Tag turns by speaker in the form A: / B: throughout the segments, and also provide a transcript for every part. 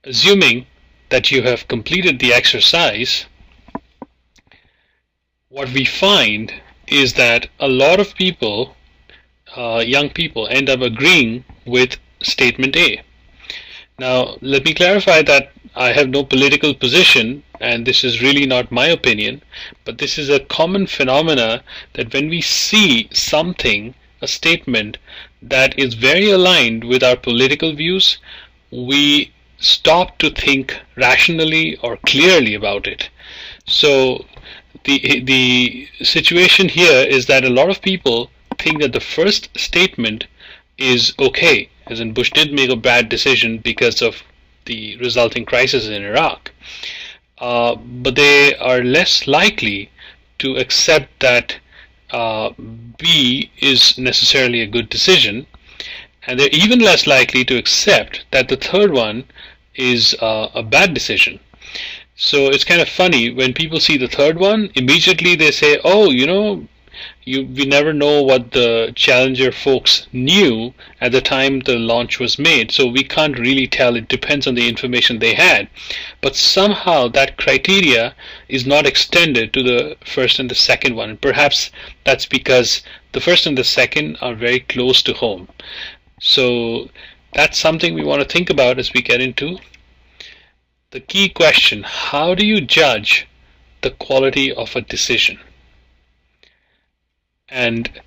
A: assuming that you have completed the exercise, what we find is that a lot of people, young people, end up agreeing with statement A. Now, let me clarify that I have no political position, and this is really not my opinion, but this is a common phenomena that when we see something, a statement that is very aligned with our political views, we stop to think rationally or clearly about it. So the situation here is that a lot of people think that the first statement is okay, as in Bush did make a bad decision because of the resulting crisis in Iraq. But they are less likely to accept that B is necessarily a good decision, and they're even less likely to accept that the third one is a bad decision. So it's kind of funny when people see the third one, immediately they say, oh, we never know what the Challenger folks knew at the time the launch was made, so we can't really tell. It depends on the information they had. But somehow that criteria is not extended to the first and the second one. And perhaps that's because the first and the second are very close to home. So that's something we want to think about as we get into the key question: how do you judge the quality of a decision? And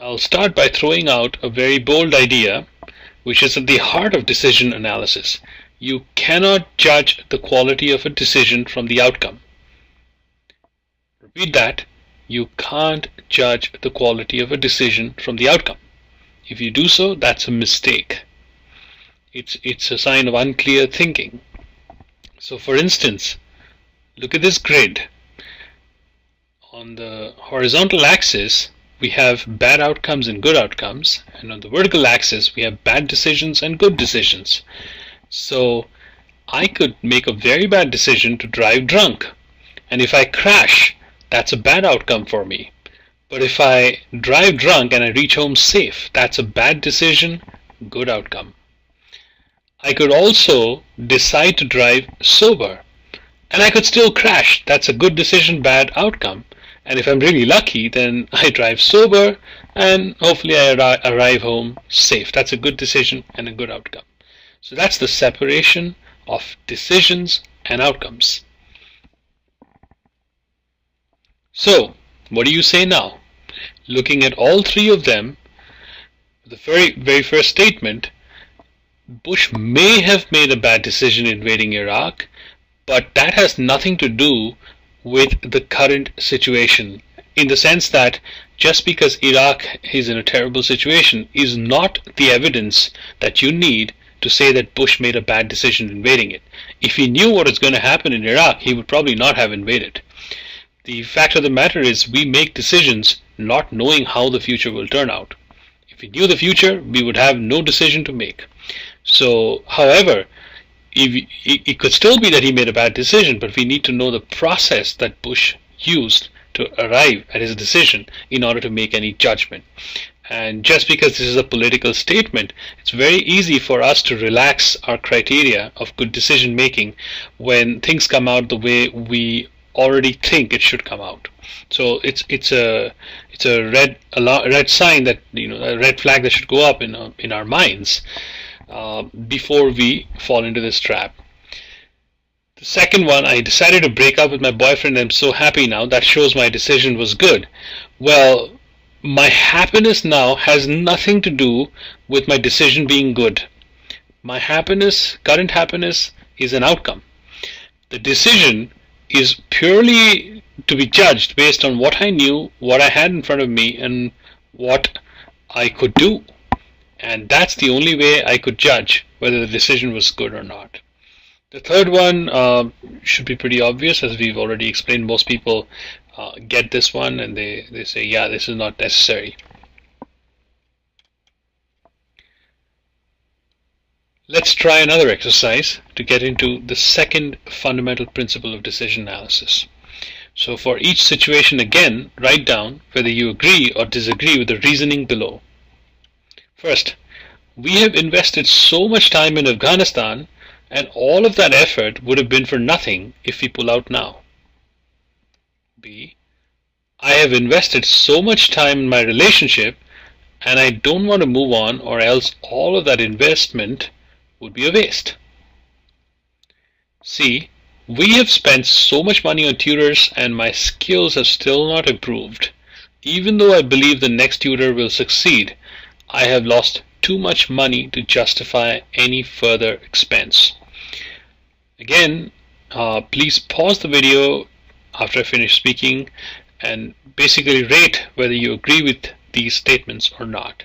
A: I'll start by throwing out a very bold idea, which is at the heart of decision analysis. You cannot judge the quality of a decision from the outcome. Repeat that. You can't judge the quality of a decision from the outcome. If you do so, that's a mistake. It's a sign of unclear thinking. So for instance, look at this grid. On the horizontal axis, we have bad outcomes and good outcomes, and on the vertical axis, we have bad decisions and good decisions. So I could make a very bad decision to drive drunk, and if I crash, that's a bad outcome for me. But if I drive drunk and I reach home safe, that's a bad decision, good outcome. I could also decide to drive sober, and I could still crash. That's a good decision, bad outcome. And if I'm really lucky, then I drive sober and hopefully I arrive home safe. That's a good decision and a good outcome. So that's the separation of decisions and outcomes. So what do you say now? Looking at all three of them, the very first statement, Bush may have made a bad decision invading Iraq, but that has nothing to do with the current situation, in the sense that just because Iraq is in a terrible situation is not the evidence that you need to say that Bush made a bad decision invading it. If he knew what was going to happen in Iraq, he would probably not have invaded. The fact of the matter is we make decisions not knowing how the future will turn out. If we knew the future, we would have no decision to make. So, however, it could still be that he made a bad decision, but we need to know the process that Bush used to arrive at his decision in order to make any judgment. And just because this is a political statement, it's very easy for us to relax our criteria of good decision making when things come out the way we already think it should come out. So it's a red sign that, a red flag that should go up in our minds before we fall into this trap. The second one, I decided to break up with my boyfriend. I'm so happy now. That shows my decision was good. Well, my happiness now has nothing to do with my decision being good. My happiness, current happiness, is an outcome. The decision is purely to be judged based on what I knew, what I had in front of me, and what I could do. And that's the only way I could judge whether the decision was good or not. The third one should be pretty obvious, as we've already explained. Most people get this one and they say, yeah, this is not necessary. Let's try another exercise to get into the second fundamental principle of decision analysis. So for each situation, again, write down whether you agree or disagree with the reasoning below. First, we have invested so much time in Afghanistan and all of that effort would have been for nothing if we pull out now. B. I have invested so much time in my relationship and I don't want to move on, or else all of that investment would be a waste. C. We have spent so much money on tutors and my skills have still not improved. Even though I believe the next tutor will succeed, I have lost too much money to justify any further expense. Again, please pause the video after I finish speaking and basically rate whether you agree with these statements or not.